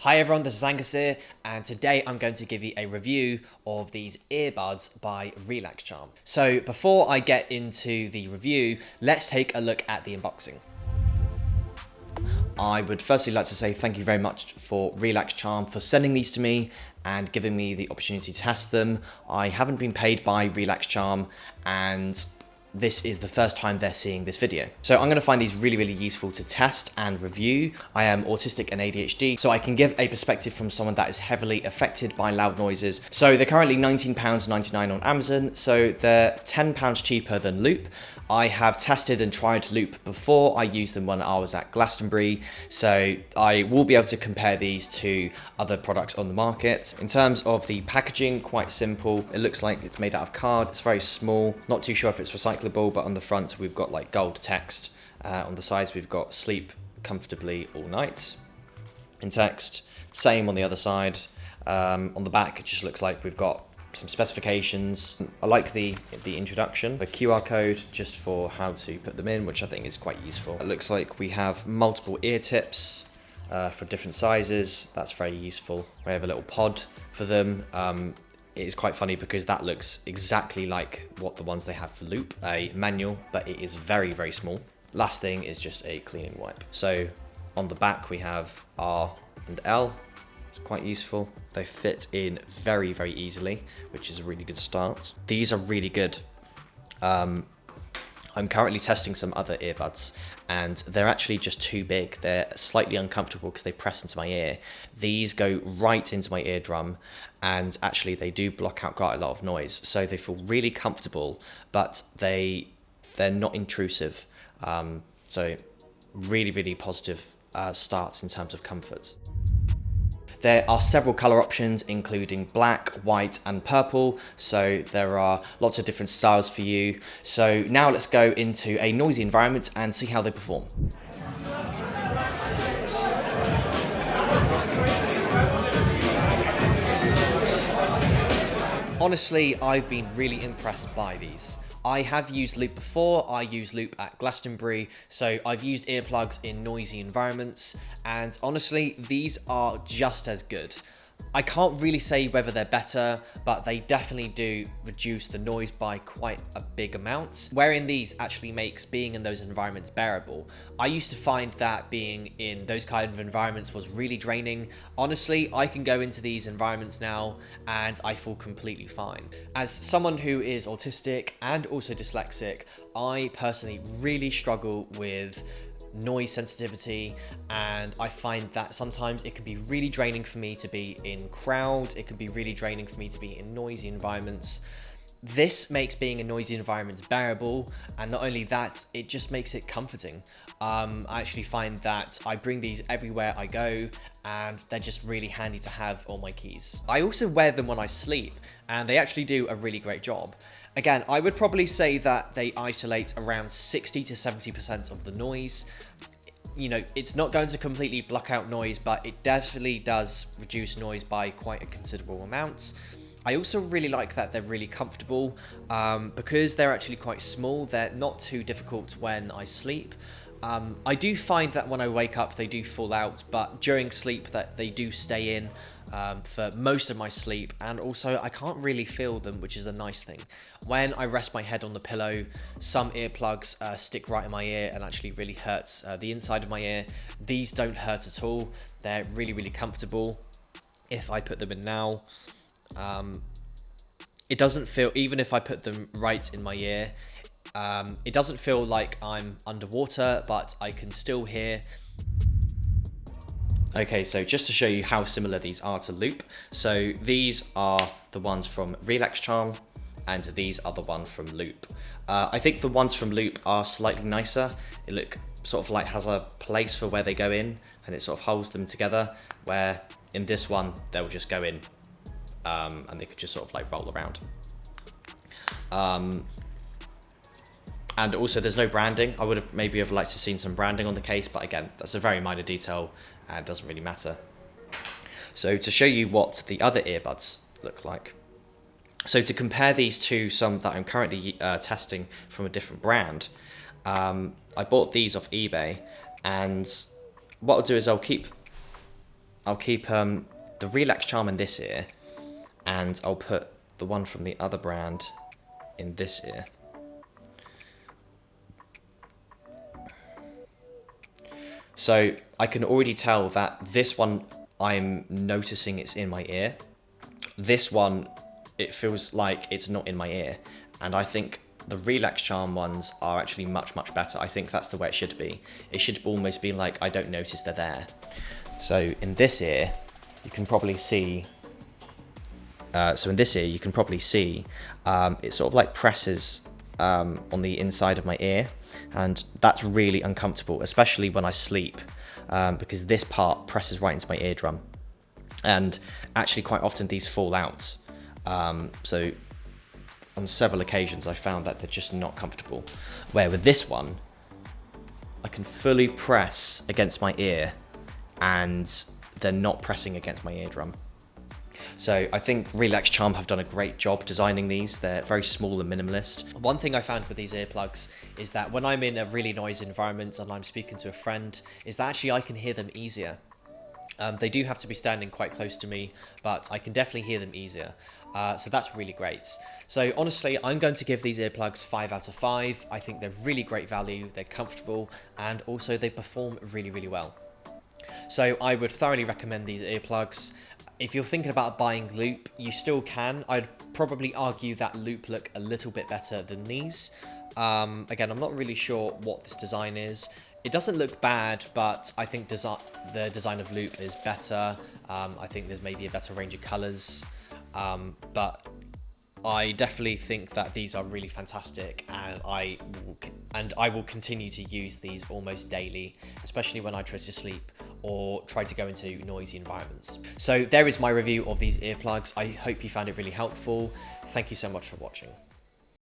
Hi everyone, this is Angus here, and today I'm going to give you a review of these earbuds by RelaxCharm. So before I get into the review, let's take a look at the unboxing. I would firstly like to say thank you very much for RelaxCharm for sending these to me and giving me the opportunity to test them. I haven't been paid by RelaxCharm, and this is the first time they're seeing this video. So I'm going to find these really useful to test and review. I am autistic and ADHD, so I can give a perspective from someone that is heavily affected by loud noises. So they're currently £19.99 on Amazon, so they're £10 cheaper than Loop. I have tested and tried Loop before. I used them when I was at Glastonbury, so I will be able to compare these to other products on the market. In terms of the packaging, quite simple. It looks like it's made out of card. It's very small. Not too sure if it's recyclable, but on the front we've got like gold text. On the sides we've got sleep comfortably all night in text. Same on the other side. On the back it just looks like we've got some specifications. I like the introduction, the QR code just for how to put them in, which I think is quite useful. It looks like we have multiple ear tips for different sizes. That's very useful. We have a little pod for them. It is quite funny because that looks exactly like what the ones they have for Loop, a manual, but it is very small. Last thing is just a cleaning wipe. So on the back we have R and L. It's quite useful. They fit in very easily, which is a really good start. These are really good. I'm currently testing some other earbuds and they're actually just too big. They're slightly uncomfortable because they press into my ear. These go right into my eardrum, and actually they do block out quite a lot of noise. So they feel really comfortable, but they're not intrusive. So really positive starts in terms of comfort. There are several color options, including black, white, and purple. So there are lots of different styles for you. So now let's go into a noisy environment and see how they perform. Honestly, I've been really impressed by these. I have used Loop before. I used Loop at Glastonbury, so I've used earplugs in noisy environments, and honestly, these are just as good. I can't really say whether they're better, but they definitely do reduce the noise by quite a big amount, wherein these actually makes being in those environments bearable. I used to find that being in those kind of environments was really draining. Honestly, I can go into these environments now and I feel completely fine. As someone who is autistic and also dyslexic, I personally really struggle with noise sensitivity, and I find that sometimes it can be really draining for me to be in crowds. It can be really draining for me to be in noisy environments. This makes being in noisy environments bearable, and not only that, it just makes it comforting. I actually find that I bring these everywhere I go, and they're just really handy to have on my keys. I also wear them when I sleep, and they actually do a really great job. Again, I would probably say that they isolate around 60 to 70% of the noise. You know, it's not going to completely block out noise, but it definitely does reduce noise by quite a considerable amount. I also really like that they're really comfortable because they're actually quite small. They're not too difficult when I sleep. I do find that when I wake up, they do fall out, but during sleep that they do stay in for most of my sleep, and also I can't really feel them, which is a nice thing. When I rest my head on the pillow, some earplugs stick right in my ear and actually really hurts the inside of my ear. These don't hurt at all. They're really comfortable. If I put them in now, it doesn't feel, even if I put them right in my ear, it doesn't feel like I'm underwater, but I can still hear. Okay, so just to show you how similar these are to Loop. So these are the ones from RelaxCharm, and these are the ones from Loop. I think the ones from Loop are slightly nicer. It look sort of like has a place for where they go in, and it sort of holds them together, where in this one, they'll just go in, and they could just sort of like roll around. And also there's no branding. I would have maybe have liked to seen some branding on the case, but again, that's a very minor detail and doesn't really matter. So to show you what the other earbuds look like. So to compare these to some that I'm currently testing from a different brand, I bought these off eBay, and what I'll do is I'll keep I'll keep the RelaxCharm in this ear, and I'll put the one from the other brand in this ear. So I can already tell that this one, I'm noticing it's in my ear. This one, it feels like it's not in my ear. And I think the RelaxCharm ones are actually much, much better. I think that's the way it should be. It should almost be like, I don't notice they're there. So in this ear, you can probably see, it sort of like presses on the inside of my ear, and that's really uncomfortable, especially when I sleep, because this part presses right into my eardrum, and actually quite often these fall out. So on several occasions I found that they're just not comfortable, where with this one I can fully press against my ear and they're not pressing against my eardrum. So I think RelaxCharm have done a great job designing these. They're very small and minimalist. One thing I found with these earplugs is that when I'm in a really noisy environment and I'm speaking to a friend, is that actually I can hear them easier. They do have to be standing quite close to me, but I can definitely hear them easier. So that's really great. So honestly, I'm going to give these earplugs 5 out of 5. I think they're really great value, they're comfortable, and also they perform really, really well. So I would thoroughly recommend these earplugs. If you're thinking about buying loop, you still can. I'd probably argue that loop look a little bit better than these. Again, I'm not really sure what this design is. It doesn't look bad, but I think the design of loop is better. I think there's maybe a better range of colors, but I definitely think that these are really fantastic, and I will continue to use these almost daily, especially when I try to sleep or try to go into noisy environments. So there is my review of these earplugs. I hope you found it really helpful. Thank you so much for watching.